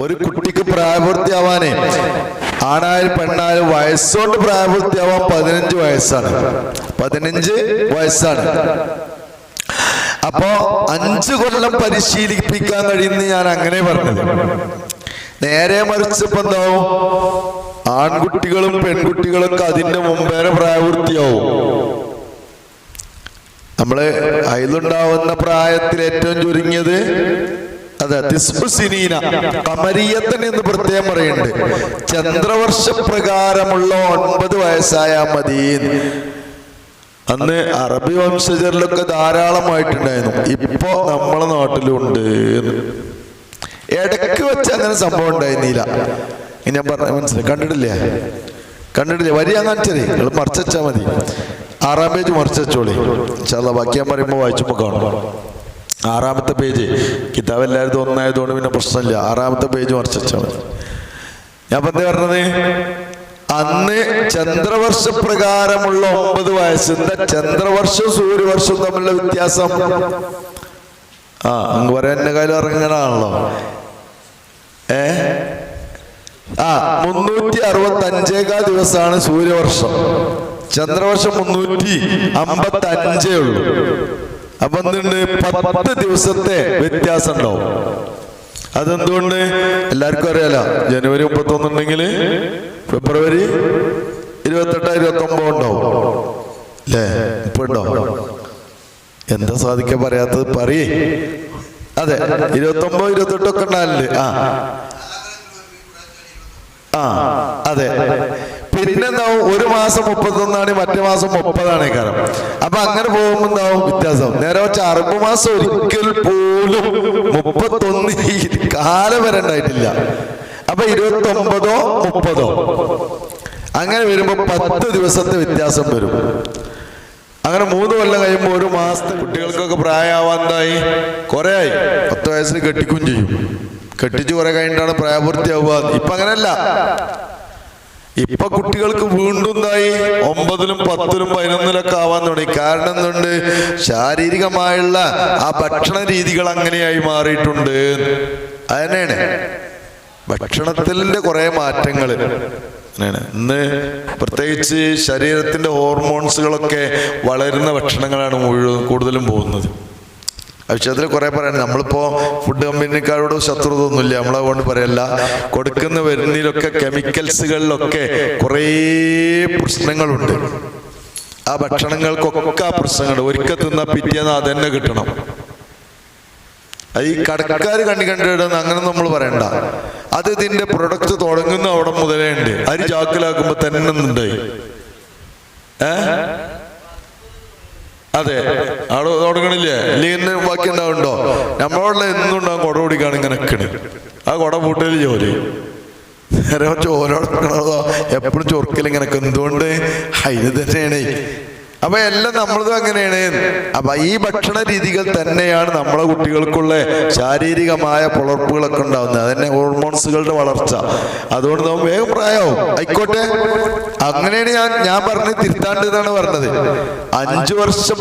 ഒരു കുട്ടിക്ക് പ്രായപൂർത്തിയാവാനേ ആണായാലും പെണ്ണായാലും വയസ്സുകൊണ്ട് പ്രായപൂർത്തിയാവാൻ 15 വയസ്സാണ്. 15 വയസ്സാണ്. അപ്പോ 5 കൊല്ലം പരിശീലിപ്പിക്കാൻ കഴിയുന്ന ഞാൻ അങ്ങനെ പറഞ്ഞത്. നേരെ മറിച്ചപ്പോ എന്താവും, ആൺകുട്ടികളും പെൺകുട്ടികളൊക്കെ അതിന്റെ മുമ്പേറെ പ്രായപൂർത്തിയാവും. നമ്മള് അതിലുണ്ടാവുന്ന പ്രായത്തിൽ ഏറ്റവും ചുരുങ്ങിയത് അതെ തിസ്ബുസിനീന കമരിയത്തൻ എന്ന് പ്രത്യേകം പറയുന്നുണ്ട്. ചന്ദ്രവർഷ പ്രകാരമുള്ള 9 വയസ്സായാൽ മതി. അന്ന് അറബി വംശജരിലൊക്കെ ധാരാളമായിട്ടുണ്ടായിരുന്നു. ഇപ്പൊ നമ്മളെ നാട്ടിലുണ്ട്. ഇടയ്ക്ക് വെച്ച് അങ്ങനെ സംഭവം ഉണ്ടായിരുന്നില്ല. ഞാൻ പറഞ്ഞ മനസ്സിലായി. കണ്ടിട്ടില്ലേ വരി കാണിച്ചതേ. നിങ്ങൾ മറിച്ചാ മതി. 6-ാം പേജ് മറിച്ചോളി. ഇൻഷാല്ലാ ബാക്കി ഞാൻ പറയുമ്പോൾ വായിച്ചുമ്പോ കാണും. 6-ാമത്തെ പേജ് കിതാബ് എല്ലാവരും ഒന്നായതുകൊണ്ട് പിന്നെ പ്രശ്നമില്ല. 6-ാമത്തെ പേജ് മറിച്ചാൽ മതി. ഞാൻ എന്താ പറഞ്ഞത്, അന്ന് ചന്ദ്രവർഷ പ്രകാരമുള്ള 9 വയസ്സ്. എന്താ ചന്ദ്രവർഷവും സൂര്യവർഷവും തമ്മിലുള്ള വ്യത്യാസം? അങ്ങ് പറയാൻ എന്നെ കാലം ഇറങ്ങണാണല്ലോ. 365 ദിവസമാണ് സൂര്യവർഷം. ചന്ദ്രവർഷം 355 ഉള്ളൂ. അപ്പൊ എന്തുണ്ട്, 10 ദിവസത്തെ വ്യത്യാസം ഉണ്ടാവും. അതെന്തുകൊണ്ട് എല്ലാവർക്കും അറിയാലോ. ജനുവരി 31 ഉണ്ടെങ്കിൽ ഫെബ്രുവരി 28-29 ഉണ്ടാവും അല്ലേ? ഇപ്പൊ ഉണ്ടാവും. എന്താ സാധിക്കാൻ പറയാത്തത് പറയേ. അതെ 29, 28 ഒക്കെ ഉണ്ടാവില്ലേ? അതെ. പിന്നെന്താവും, ഒരു മാസം 31 മറ്റേ മാസം 30 കാരണം. അപ്പൊ അങ്ങനെ പോകുമ്പോ എന്താവും വ്യത്യാസം. നേരെ വെച്ച അറബ് മാസം ഒരിക്കൽ പോലും 31 കാലം വരെ ഉണ്ടായിട്ടില്ല. അപ്പൊ 29-ഓ 30-ഓ അങ്ങനെ വരുമ്പോ 10 ദിവസത്തെ വ്യത്യാസം വരും. അങ്ങനെ 3 കൊല്ലം കഴിയുമ്പോൾ ഒരു മാസത്തെ കുട്ടികൾക്കൊക്കെ പ്രായമാവാന്തായി കുറെ ആയി. 10 വയസ്സിന് കെട്ടിക്കും ചെയ്യും. കെട്ടിച്ച് കുറെ കഴിഞ്ഞിട്ടാണ് പ്രായപൂർത്തിയാവുക. ഇപ്പൊ അങ്ങനല്ല. ഇപ്പൊ കുട്ടികൾക്ക് വീണ്ടും എന്തായി 9-ലും 10-ലും 11-ലൊക്കെ ആവാൻ തുടങ്ങി. കാരണം എന്തുണ്ട്, ശാരീരികമായുള്ള ആ ഭക്ഷണ രീതികൾ അങ്ങനെയായി മാറിയിട്ടുണ്ട്. അതന്നെയാണ് ഭക്ഷണത്തിന്റെ കുറെ മാറ്റങ്ങൾ. ഇന്ന് പ്രത്യേകിച്ച് ശരീരത്തിന്റെ ഹോർമോൺസുകളൊക്കെ വളരുന്ന ഭക്ഷണങ്ങളാണ് കൂടുതലും പോകുന്നത്. ആവശ്യത്തിൽ കുറെ പറയണം. നമ്മളിപ്പോ ഫുഡ് കമ്പനിക്കാരോട് ശത്രുത ഒന്നുമില്ല, നമ്മളതുകൊണ്ട് പറയല്ല. കൊടുക്കുന്ന വരുന്നതിലൊക്കെ കെമിക്കൽസുകളിലൊക്കെ കുറേ പ്രശ്നങ്ങളുണ്ട്. ആ ഭക്ഷണങ്ങൾക്കൊക്കെ ആ പ്രശ്നങ്ങൾ. ഒരിക്കൽ തിന്നാൽ പിറ്റേന്ന് അതന്നെ കിട്ടണം. ഈ കടക്കാർ കണ്ടിടുന്ന അങ്ങനെ നമ്മൾ പറയണ്ട. അത് ഇതിന്റെ പ്രൊഡക്റ്റ് തുടങ്ങുന്ന അവിടെ മുതലേ ഉണ്ട്. അരി ചാക്കിലാക്കുമ്പോ തന്നെ ഉണ്ട്. അതെ അവിടെ തുടങ്ങണില്ലേ? ഇല്ലെങ്കിൽ ബാക്കി ഉണ്ടാവുണ്ടോ? നമ്മളോടുള്ള എന്നുണ്ടാവും കുട പിടിക്കാണ് ഇങ്ങനെ നിൽക്കണ്. ആ കുട പൂട്ടൽ ജോലി നേരെ ചോരോടോ എപ്പോഴും ചൊറുക്കലിങ്ങനെ. എന്തുകൊണ്ട് ഇത് തന്നെയാണ്. അപ്പൊ എല്ലാം നമ്മളതും അങ്ങനെയാണ്. അപ്പൊ ഈ ഭക്ഷണ രീതികൾ തന്നെയാണ് നമ്മളെ കുട്ടികൾക്കുള്ള ശാരീരികമായ പുളർപ്പുകളൊക്കെ ഉണ്ടാവുന്നത്. അതന്നെ ഹോർമോൺസുകളുടെ വളർച്ച. അതുകൊണ്ട് നമ്മൾ വേഗം പ്രായമാവും. ആയിക്കോട്ടെ, അങ്ങനെയാണ് ഞാൻ പറഞ്ഞ് തിരുത്താണ്ട് എന്നാണ് പറഞ്ഞത്. 5 വർഷം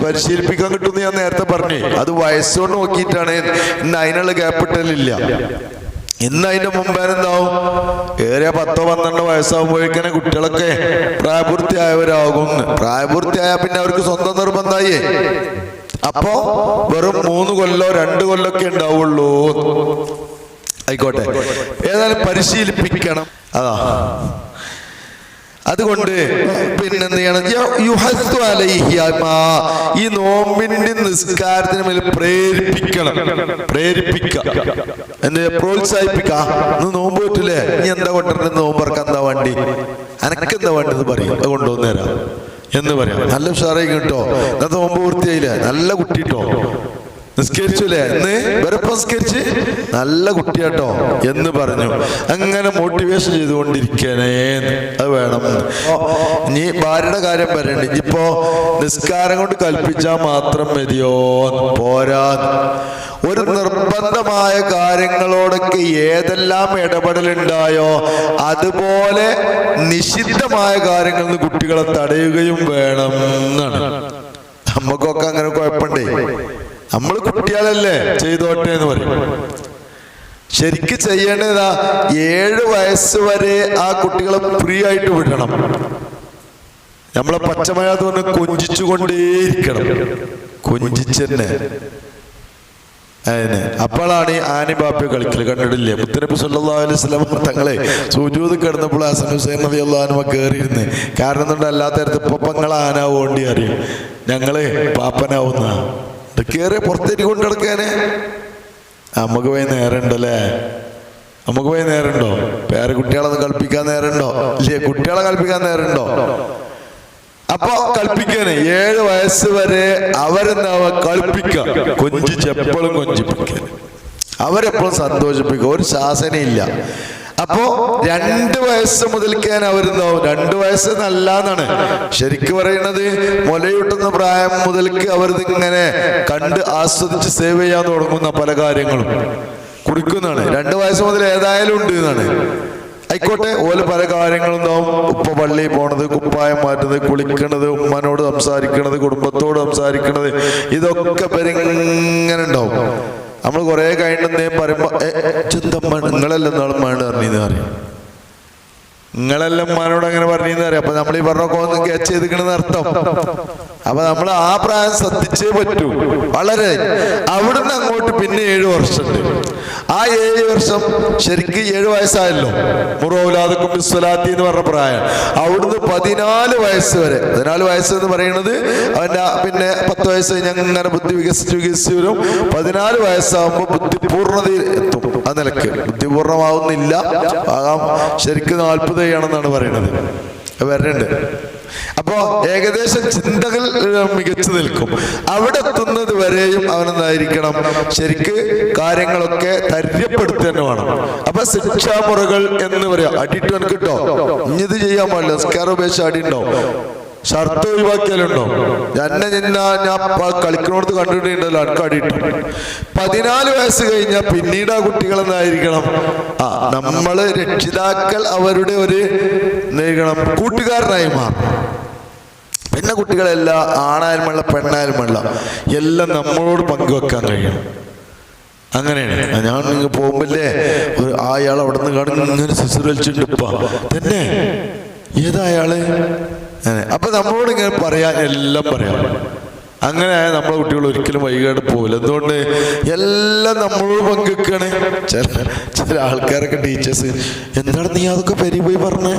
പരിശീലിപ്പിക്കാൻ കിട്ടുമെന്ന് ഞാൻ നേരത്തെ പറഞ്ഞു. അത് വയസ്സുകൊണ്ട് നോക്കിയിട്ടാണ്. ഇന്ന് അതിനുള്ള ക്യാപിറ്റലില്ല. ഇന്ന് അതിന്റെ മുമ്പേനെന്താവും, ഏറിയ 10-12 വയസ്സാകുമ്പോഴേക്കന്നെ കുട്ടികളൊക്കെ പ്രായപൂർത്തിയായവരാകും. പ്രായപൂർത്തിയായ പിന്നെ അവർക്ക് സ്വന്തം നിർബന്ധമായി. അപ്പോ വെറും 3 കൊല്ലോ 2 കൊല്ലൊക്കെ ഉണ്ടാവുള്ളൂ. ആയിക്കോട്ടെ, ഏതായാലും പരിശീലിപ്പിക്കണം. അതാ അതുകൊണ്ട് പിന്നെന്ത് ചെയ്യണം, ഈ നോമ്പിന്റെ നിസ്കാരത്തിന് മേൽ പ്രേരിപ്പിക്കുക, എന്ത് പ്രോത്സാഹിപ്പിക്കാം. ഇന്ന് നോമ്പ് പറ്റില്ലേ, നീ എന്താ കൊണ്ടുവരുന്നത്, നോമ്പറക്ക എന്താ വണ്ടി, അനക്കെന്താ വേണ്ടത് പറയും, അത് കൊണ്ടുവന്നേരാം എന്ന് പറയാം. നല്ല ഉഷാറായി കിട്ടോ, ഇന്നത്തെ നോമ്പ് പൂർത്തിയായില്ലേ, നല്ല കുട്ടിട്ടോ, നിസ്കരിച്ചില്ലേ, ഇന്ന് വെറുപ്പം നിസ്കരിച്ച് നല്ല കുട്ടിയാട്ടോ എന്ന് പറഞ്ഞു. അങ്ങനെ മോട്ടിവേഷൻ ചെയ്തുകൊണ്ടിരിക്കണേ, അത് വേണം. ഇനി ഭാര്യയുടെ കാര്യം പറയണ്ട. ഇനിയിപ്പോ നിസ്കാരം കൊണ്ട് കൽപ്പിച്ചാൽ മാത്രം മതിയോ, പോരാ. ഒരു നിർബന്ധമായ കാര്യങ്ങളോടൊക്കെ ഏതെല്ലാം ഇടപെടലുണ്ടായോ അതുപോലെ നിഷിദ്ധമായ കാര്യങ്ങളിൽ നിന്ന് കുട്ടികളെ തടയുകയും വേണം എന്നാണ്. നമുക്കൊക്കെ അങ്ങനെ കുഴപ്പമുണ്ടേ, നമ്മൾ കുട്ടികളല്ലേ ചെയ്തോട്ടെ എന്ന് പറയും. ശരിക്ക് ചെയ്യേണ്ടതാ 7 വയസ്സ് വരെ ആ കുട്ടികളെ ഫ്രീ ആയിട്ട് വിടണം. നമ്മളെ പച്ചമഴ തോന്നി കൊഞ്ചിച്ചുകൊണ്ടേയിരിക്കണം, കൊഞ്ചിച്ചെന്നെ. അതിന് അപ്പോഴാണ് ഈ ആനി ബാപ്പ കളിക്കൽ. കണ്ടിട്ടില്ലേ മുത്തനബി സല്ലല്ലാഹു അലൈഹി വസല്ലം തങ്ങളെ സുജൂദ് കിടന്നപ്പോൾ ഹസൻ ഹുസൈൻ റളിയല്ലാഹു അൻഹു കയറിയിരുന്ന്. കാരണം എന്തുകൊണ്ട് അല്ലാത്ത നേരത്ത് ഇപ്പങ്ങൾ ആനാവോണ്ടി അറിയും, ഞങ്ങള് പാപ്പനാവുന്ന കയറി പുറത്തേക്ക് കൊണ്ട് കിടക്കാനെ. നമുക്ക് പോയി നേരമുണ്ടല്ലേ? നമുക്ക് പോയി നേരമുണ്ടോ? പേരെ കുട്ടികളൊന്നും കളിപ്പിക്കാൻ നേരമുണ്ടോ? ഇല്ലേ, കുട്ടികളെ കളിപ്പിക്കാൻ നേരമുണ്ടോ? അപ്പൊ കളിപ്പിക്കാന് 7 വയസ്സ് വരെ അവരെന്താവ കളിപ്പിക്കുക, എപ്പോഴും കൊഞ്ചിപ്പിക്കുക, അവരെപ്പോഴും സന്തോഷിപ്പിക്കുക. ഒരു ശാസനയില്ല. അപ്പോ 2 വയസ്സ് മുതൽക്കാൻ അവരെന്താവും, 2 വയസ്സ് നല്ലതാണ് ശരിക്ക് പറയണത്. മുലയൂട്ടുന്ന പ്രായം മുതൽക്ക് അവരിതിങ്ങനെ കണ്ട് ആസ്വദിച്ച് സേവ് ചെയ്യാൻ തുടങ്ങുന്ന പല കാര്യങ്ങളും കുറിക്കുന്നതാണ്. 2 വയസ്സ് മുതൽ ഏതായാലും ഉണ്ട് എന്നാണ്. ആയിക്കോട്ടെ, ഓല് പല കാര്യങ്ങളും ഉണ്ടാവും. ഉപ്പ പള്ളിയിൽ പോണത്, കുപ്പായം മാറ്റുന്നത്, കുളിക്കണത്, ഉമ്മനോട് സംസാരിക്കണത്, കുടുംബത്തോട് സംസാരിക്കണത്, ഇതൊക്കെ പെരിങ്ങനെ ഉണ്ടാവും. നമ്മൾ കുറെ കഴിഞ്ഞെന്നേ പറയുമ്പോ ചിന്തമ്മ നിങ്ങളെല്ലാം നാളും വേണ്ട പറഞ്ഞെന്ന് പറയും, നിങ്ങളെല്ലാം ഉമ്മാനോട് അങ്ങനെ പറഞ്ഞെന്ന് അറിയാം. അപ്പൊ നമ്മൾ ഈ പറഞ്ഞൊക്കെ ഒന്ന് ക്യാച്ച് ചെയ്തിക്കണെന്ന് അർത്ഥം. അപ്പൊ നമ്മൾ ആ പ്രായം ശ്രദ്ധിച്ചേ പറ്റൂ. വളരെ അവിടുന്ന് അങ്ങോട്ട് പിന്നെ 7 വർഷമുണ്ട്. ആ 7 വർഷം ശരിക്കും 7 വയസ്സായല്ലോ. മുറൗലാദക്കും ബിസ്സലാത്തി എന്ന് പറഞ്ഞ പ്രായം. അവിടുന്ന് 14 വയസ്സ് വരെ, 14 വയസ്സ് എന്ന് പറയുന്നത് അവന്റെ പിന്നെ 10 വയസ്സ് കഴിഞ്ഞ് അങ്ങനെ ബുദ്ധി വികസിച്ച് വരും. 14 വയസ്സാകുമ്പോൾ ബുദ്ധി പൂർണ്ണതയിൽ എത്തും. ആ നിലക്ക് ബുദ്ധിപൂർണ്ണമാവുന്നില്ല, ആകാം ശരിക്കും 40 ചെയ്യണമെന്നാണ് പറയുന്നത്, വരണുണ്ട്. അപ്പോ ഏകദേശം ചിന്തകൾ മികച്ചു നിൽക്കും. അവിടെ എത്തുന്നത് വരെയും അവനെന്തായിരിക്കണം, ശരിക്ക് കാര്യങ്ങളൊക്കെ തര്യപ്പെടുത്തി തന്നെ വേണം. അപ്പൊ ശിക്ഷാമുറകൾ എന്ന് പറയാം. അടിയിട്ട് എനിക്ക് കിട്ടോ, ഇനിത് ചെയ്യാൻ പാടില്ല, നിസ്കാരം ഉപേക്ഷിച്ച് അടി ഉണ്ടോ, ഷർട്ട് ഒഴിവാക്കിയാലുണ്ടോ, ഞാൻ കളിക്കണോടത്ത് കണ്ടിട്ടുണ്ടല്ലോ എനിക്ക് അടിയിട്ടു. 14 വയസ്സ് കഴിഞ്ഞാൽ പിന്നീട് ആ കുട്ടികൾ എന്തായിരിക്കണം, നമ്മള് രക്ഷിതാക്കൾ അവരുടെ ഒരു കൂട്ടുകാരനായി മാറും. പിന്നെ കുട്ടികളെല്ലാം ആണായാലും വേണ്ട പെണ്ണായാലും വേണ്ട എല്ലാം നമ്മളോട് പങ്കുവെക്കാൻ കഴിയണം. അങ്ങനെയാണ്. ഞാൻ നിങ്ങൾ പോകുമ്പില്ലേ അയാൾ അവിടെ നിന്ന് കാണുന്ന ഇങ്ങനെ ശുശ്രൂഷിച്ചിട്ടുണ്ട് ഇപ്പ തന്നെ, ഏതാ അയാള്? അപ്പൊ നമ്മളോട് ഇങ്ങനെ പറയാൻ എല്ലാം പറയാം. അങ്ങനെ നമ്മളെ കുട്ടികൾ ഒരിക്കലും വൈകാട് പോകില്ല. എന്തുകൊണ്ട് എല്ലാം നമ്മളോട് പങ്കുവെക്കാണ്. ചില ആൾക്കാരൊക്കെ ടീച്ചേഴ്സ്, എന്താണ് നീ അതൊക്കെ പെരി പോയി പറഞ്ഞേ?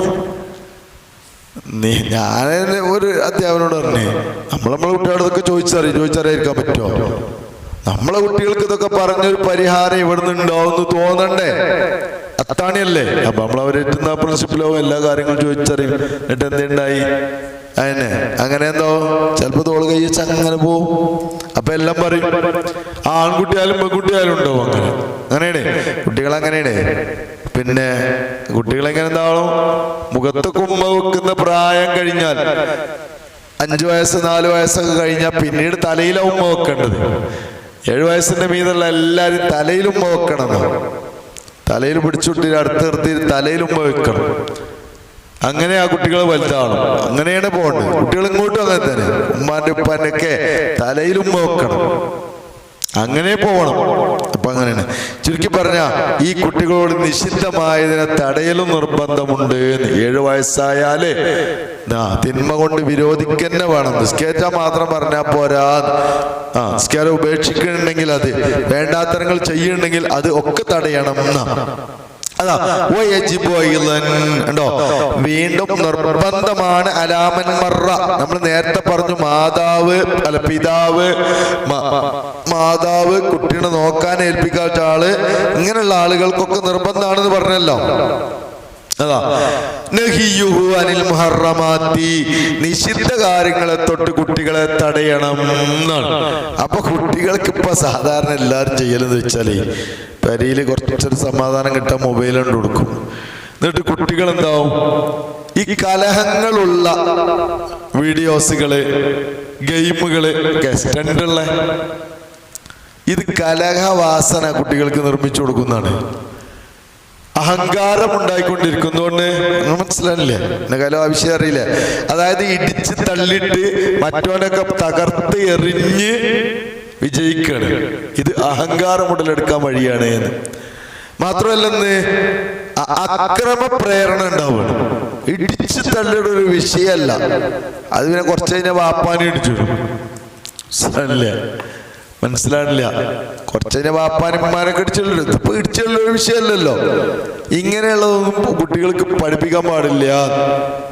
ഞാൻ ഒരു അധ്യാപനോട് പറഞ്ഞേ, നമ്മളെ കുട്ടികളോട് ഇതൊക്കെ ചോദിച്ചറിയാതിരിക്കാൻ പറ്റുമോ? നമ്മളെ കുട്ടികൾക്ക് ഇതൊക്കെ പറഞ്ഞൊരു പരിഹാരം ഇവിടെ നിന്നുണ്ടാവുമെന്ന് തോന്നണ്ടേ? അത്താണിയല്ലേ. അപ്പൊ നമ്മളവരെത്തുന്ന പ്രിൻസിപ്പലാവും എല്ലാ കാര്യങ്ങളും ചോദിച്ചറിയും. എന്നിട്ട് എന്തുണ്ടായി അതിനെ അങ്ങനെ എന്തോ ചിലപ്പോ തോള് കഴിച്ച് അങ്ങനെ പോവും. അപ്പൊ എല്ലാം പറയും. ആൺകുട്ടിയാലും പെൺകുട്ടിയാലും ഉണ്ടാവും. അങ്ങനെയാണ് കുട്ടികൾ, അങ്ങനെയാണ്. പിന്നെ കുട്ടികളെങ്ങനെ എന്താവും, മുഖത്തൊക്കെ ഉമ്മ വെക്കുന്ന പ്രായം കഴിഞ്ഞാൽ 5 വയസ്സ് 4 വയസ്സൊക്കെ കഴിഞ്ഞാൽ പിന്നീട് തലയിലെ ഉമ്മ വെക്കേണ്ടത്. 7 വയസ്സിന്റെ മീതുള്ള എല്ലാരും തലയിൽ ഉമ്മ വെക്കണം. തലയിൽ പിടിച്ചുട്ടി അടുത്ത് നിർത്തി തലയിൽ ഉമ്മ വെക്കണം. അങ്ങനെ ആ കുട്ടികൾ വലുതാണ്. അങ്ങനെയാണ് പോകേണ്ടത്. കുട്ടികൾ ഇങ്ങോട്ടും അങ്ങനെ തന്നെ ഉമ്മാന്റെ ഉപ്പാന്റെ ഒക്കെ തലയിൽ ഉമ്മ വെക്കണം. അങ്ങനെ പോകണം. അപ്പൊ അങ്ങനെയാണ്. ചുരുക്കി പറഞ്ഞ ഈ കുട്ടികളോട് നിഷിദ്ധമായതിനെ തടയലും നിർബന്ധമുണ്ട്. 7 വയസ്സായാലേ തിന്മ കൊണ്ട് വിരോധിക്കന്നെ വേണം. നിസ്കരിച്ചാൽ മാത്രം പറഞ്ഞാൽ പോരാ. നിസ്കാരം ഉപേക്ഷിക്കണമെങ്കിൽ, അത് വേണ്ടാത്തരങ്ങൾ ചെയ്യുന്നുണ്ടെങ്കിൽ അത് ഒക്കെ തടയണം. അതാ ഉണ്ടോ, വീണ്ടും നിർബന്ധമാണ് അലാമൻ മറ. നമ്മൾ നേരത്തെ പറഞ്ഞു മാതാവ് കുട്ടീനെ നോക്കാൻ ഏൽപ്പിക്കാത്ത ആള്, ഇങ്ങനെയുള്ള ആളുകൾക്കൊക്കെ നിർബന്ധമാണെന്ന് പറഞ്ഞല്ലോ. അതാ അനിൽ മുഹറമാത്തി, നിഷിദ്ധ കാര്യങ്ങളെ തൊട്ട് കുട്ടികളെ തടയണം എന്നാണ്. അപ്പൊ കുട്ടികൾക്ക് ഇപ്പൊ സാധാരണ എല്ലാവരും ചെയ്യലെന്ന് വെച്ചാല് പെരയില് കുറച്ചൊരു സമാധാനം കിട്ടാൻ മൊബൈൽ കൊണ്ട് കൊടുക്കും. എന്നിട്ട് കുട്ടികൾ എന്താവും, ഈ കലഹങ്ങളുള്ള വീഡിയോസുകള്, ഗെയിമുകള് ഒക്കെ സ്റ്റണ്ടുള്ള ഇത് കലഹവാസന കുട്ടികൾക്ക് നിർമ്മിച്ചു കൊടുക്കുന്നതാണ്. അഹങ്കാരം ഉണ്ടായിക്കൊണ്ടിരിക്കുന്നതുകൊണ്ട് മനസ്സിലായില്ലേ? എന്നെ കാലം ആവശ്യം അറിയില്ല. അതായത് ഇടിച്ച് തള്ളിയിട്ട് മറ്റവനൊക്കെ തകർത്ത് എറിഞ്ഞ് വിജയിക്കാണ്. ഇത് അഹങ്കാരം ഉടലെടുക്കാൻ വഴിയാണ് എന്ന്. മാത്രമല്ലെന്ന് അക്രമ പ്രേരണ ഉണ്ടാവുകയാണ്. ഇടിച്ചു തള്ളിയുടെ ഒരു വിഷയമല്ല അത്. പിന്നെ കുറച്ച് കഴിഞ്ഞാൽ വാപ്പാനെ ഇടിച്ചു മനസ്സിലാണില്ല. കുറച്ച് കഴിഞ്ഞാൽ വാപ്പാനിമാരൊക്കെ ഇടിച്ചുള്ളൂ. ഇപ്പൊ ഇടിച്ചുള്ള ഒരു വിഷയമല്ലല്ലോ. ഇങ്ങനെയുള്ളതൊന്നും കുട്ടികൾക്ക് പഠിപ്പിക്കാൻ പാടില്ല.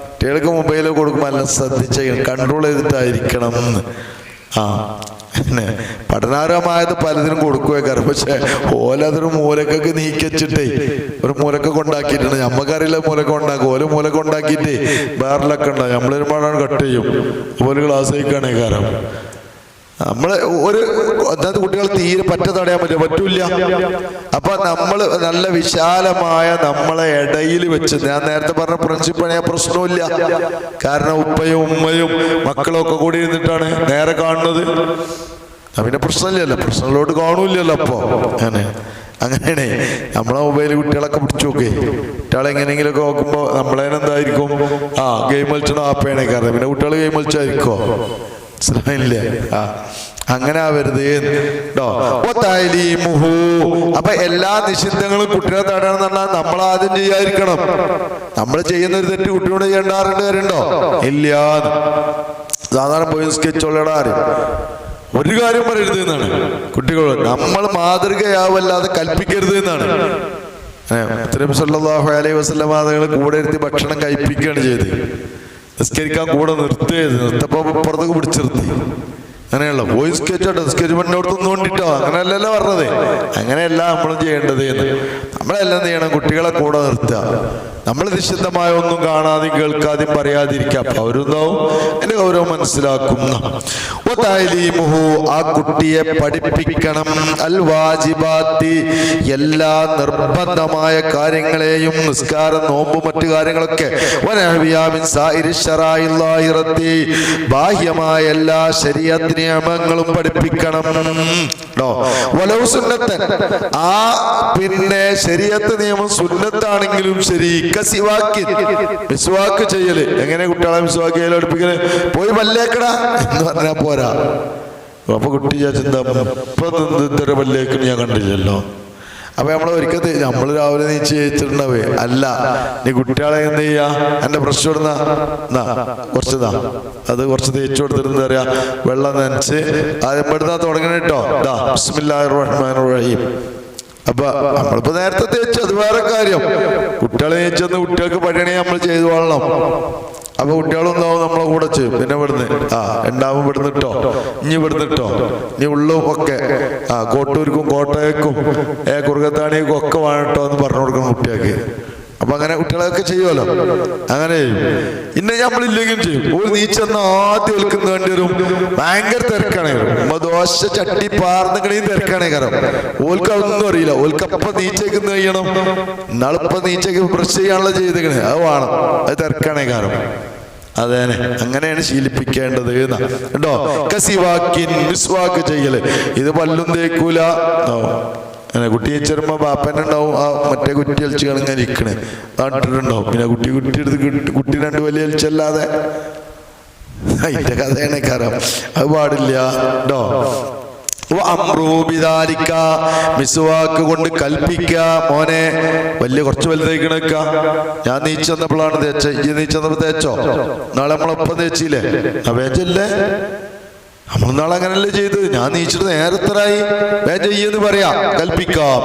കുട്ടികൾക്ക് മൊബൈലൊക്കെ കൊടുക്കുമ്പോൾ എല്ലാം ശ്രദ്ധിച്ച് കൺട്രോൾ ചെയ്തിട്ടായിരിക്കണം എന്ന്. പഠനാരമായത് പലതിനും കൊടുക്കുകയാണ്. പക്ഷെ ഓലതൊരു മൂലക്കൊക്കെ നീക്കിച്ചിട്ടേ ഒരു മൂലക്ക കൊണ്ടാക്കിയിട്ടുണ്ട്. നമ്മക്കറിയില്ല മൂലക്ക ഉണ്ടാക്കും. ഓല മൂലക്ക ഉണ്ടാക്കിയിട്ട് വേറിലൊക്കെ ഉണ്ടാകും. നമ്മളൊരുപാടാണ് കട്ട് ചെയ്യും. ഓല് ക്ലാസ് കഴിക്കുകയാണേ. കാരണം നമ്മള് ഒരു അതായത് കുട്ടികൾ തീരെ തടയാൻ പറ്റൂല. അപ്പൊ നമ്മൾ നല്ല വിശാലമായ നമ്മളെ ഇടയിൽ വെച്ച്, ഞാൻ നേരത്തെ പറഞ്ഞ പ്രിൻസിപ്പണേ പ്രശ്നമില്ല. കാരണം ഉപ്പയും ഉമ്മയും മക്കളും ഒക്കെ കൂടി ഇരുന്നിട്ടാണ് നേരെ കാണുന്നത്. പിന്നെ പ്രശ്നമില്ലല്ലോ, പ്രശ്നങ്ങളോട് കാണൂല്ലല്ലോ. അപ്പൊ അങ്ങനെയാണേ നമ്മളെ മൊബൈൽ കുട്ടികളൊക്കെ പിടിച്ചു നോക്കേ. കുട്ടികളെ എങ്ങനെയെങ്കിലുമൊക്കെ നോക്കുമ്പോ നമ്മളതിനെന്തായിരിക്കും, ഗെയിം കളിച്ചോ ആപ്പേണേ. കാരണം പിന്നെ കുട്ടികൾ ഗെയിം കളിച്ചായിരിക്കോ? മനസ്സിലായില്ലേ? അങ്ങനെ ആവരുത് കേട്ടോ. അപ്പൊ എല്ലാ നിഷിദ്ധങ്ങളും കുട്ടികളെ തടയണമെന്ന് പറഞ്ഞാൽ നമ്മൾ ആദ്യം ചെയ്യാതിരിക്കണം. നമ്മൾ ചെയ്യുന്ന ഒരു തെറ്റ് കുട്ടിയോട് ചെയ്യേണ്ടാറുണ്ട് കാര്യമുണ്ടോ? ഇല്ല. സാധാരണ പോയി സ്കെച്ചുള്ളടാ ഒരു കാര്യം പറയരുത് എന്നാണ് കുട്ടികളോട്. നമ്മൾ മാതൃകയാവല്ലാതെ കൽപ്പിക്കരുത് എന്നാണ്. സല്ലല്ലാഹു അലൈഹി വസല്ലം ആളുകൾ കൂടെ ഇരുത്തി ഭക്ഷണം കഴിപ്പിക്കുകയാണ് ചെയ്ത്. നിസ്കരിക്കാൻ കൂടെ നിർത്തപ്പോ പുറത്തേക്ക് പിടിച്ചു നിർത്തി. അങ്ങനെയല്ല പോയി സ്കെച്ചോട്ടോ, സ്കെച്ച് പണിയോടത്തൊന്നും കൊണ്ടിട്ടോ അങ്ങനെയല്ലല്ലോ പറഞ്ഞത്. അങ്ങനെയല്ല നമ്മളും ചെയ്യേണ്ടത് എന്ന്. നമ്മളെല്ലാം ചെയ്യണം, കുട്ടികളെ കൂടെ നിർത്തുക. നമ്മൾ നിശ്ചിതമായ ഒന്നും കാണാതെയും കേൾക്കാതെയും പറയാതിരിക്കുക. അപ്പൊ അവരുണ്ടാവും എന്റെ ഗൗരവം മനസ്സിലാക്കുന്ന. ആ കുട്ടിയെ പഠിപ്പിക്കണം. അൽ വാജിബാത്തി, എല്ലാ നിർബന്ധമായ കാര്യങ്ങളെയും, നിസ്കാരം, നോമ്പ്, മറ്റു കാര്യങ്ങളൊക്കെ, ബാഹ്യമായ എല്ലാ ശരീഅത്ത് നിയമങ്ങളും പഠിപ്പിക്കണം. ആ പിന്നെ ശരീഅത്ത് നിയമം സുന്നത്താണെങ്കിലും ശരി, മിസ്വാക്ക് ചെയ്യല്. എങ്ങനെ കുട്ടികളെ മിസ്വാക്ക് ചെയ്യല് പഠിപ്പിക്കല്? പോയി പല്ലേക്കടാ എന്ന് പറഞ്ഞാൽ പോരാ. അപ്പൊ കുട്ടി ചിന്താ ഇപ്പൊ ഇതൊരു പല്ലേക്കും ഞാൻ കണ്ടില്ലല്ലോ. അപ്പൊ ഒരിക്കൽ നമ്മൾ രാവിലെ നീച്ച് ചെയ്തിട്ടുണ്ടാവേ. അല്ല, നീ കുട്ടികളെ എന്ത് ചെയ്യാ, എന്റെ ബ്രഷ് കൊടുന്ന കുറച്ചതാ, അത് കുറച്ച് തേച്ചു കൊടുത്തിട്ട് എന്താ പറയാ, വെള്ളം നനച്ച് ആദ്യം പെടുത്താ തുടങ്ങണ കേട്ടോ. ബിസ്മില്ലാഹിർ റഹ്മാനിർ റഹീം. അപ്പൊ നമ്മളിപ്പോ നേരത്തെ തേച്ചു, അത് വേറെ കാര്യം. കുട്ടികളെ തേച്ചെന്ന് കുട്ടികൾക്ക് പഴയണേ നമ്മൾ ചെയ്തു കൊള്ളണം. അപ്പൊ കുട്ടികളൊന്നാവും നമ്മളെ കൂടെ ചെയ്യും. പിന്നെ ഇവിടുന്ന് ഉണ്ടാവും, ഇവിടുന്നിട്ടോ, ഇനി ഇവിടുന്നിട്ടോ, ഇനി ഉള്ളും ഒക്കെ കോട്ടൂർക്കും കോട്ടയക്കും കുറുകത്താണിക്കും ഒക്കെ വേണട്ടോ എന്ന് പറഞ്ഞു കൊടുക്കണം കുട്ടികൾക്ക്. അപ്പൊ അങ്ങനെ കുട്ടികളൊക്കെ ചെയ്യുമല്ലോ. അങ്ങനെ ചെയ്യും. ഇന്നെ നമ്മളില്ലെങ്കിലും ചെയ്യും. ഒരു നീച്ചെന്ന ആദ്യം ഒൽക്കുന്ന വേണ്ടി വരും. ഭയങ്കര തിരക്കാണ്. ദോശ ചട്ടി പാർന്നുകണേയും തിരക്കാണേ. കാരണം ഓൽക്ക് അതൊന്നും അറിയില്ല. ഓൽക്കപ്പം നീച്ചേക്കുന്ന കഴിയണം. നാളിപ്പം നീച്ചേക്ക് ബ്രഷ് ചെയ്യാനുള്ള ചെയ്തേക്കണേ, അത് വേണം. അത് തിരക്കാണേ. കാരണം അതേനെ അങ്ങനെയാണ് ശീലിപ്പിക്കേണ്ടത് കേട്ടോ. കസിവാക്കിൻ, മിസ്വാക്ക് ചെയ്യല്. ഇത് പല്ലും തേക്കൂല. കുട്ടി വെച്ചരുമ്പോ ബാപ്പനുണ്ടാവും മറ്റേ കുട്ടി വലിച്ച് കിടങ്ങനെ ഇരിക്കണേ നാട്ടിട്ടുണ്ടാവും. പിന്നെ കുട്ടി എടുത്ത് കുട്ടി രണ്ട് വലിയ വലിച്ചല്ലാതെ അതിന്റെ കഥയാണ്. കാരണം അത് പാടില്ല കേട്ടോ. മിസ്വാക്ക് കൊണ്ട് കൽപ്പിക്ക. മോനെ വലിയ കുറച്ച് വലുതായിക്കണക്ക. ഞാൻ നീച്ച് വന്നപ്പോഴാണ് തേച്ച, ഈ നീച്ച് വന്നപ്പോ തേച്ചോ? നാളെ നമ്മളൊപ്പം തേച്ചില്ലേ? വേജല്ലേ? നമ്മൾ നാളെ അങ്ങനല്ലേ ചെയ്ത്. ഞാൻ നീച്ചിട്ട് നേരത്തരായി വേജ ചെയ്യാന്ന് പറയാ, കൽപ്പിക്കാം.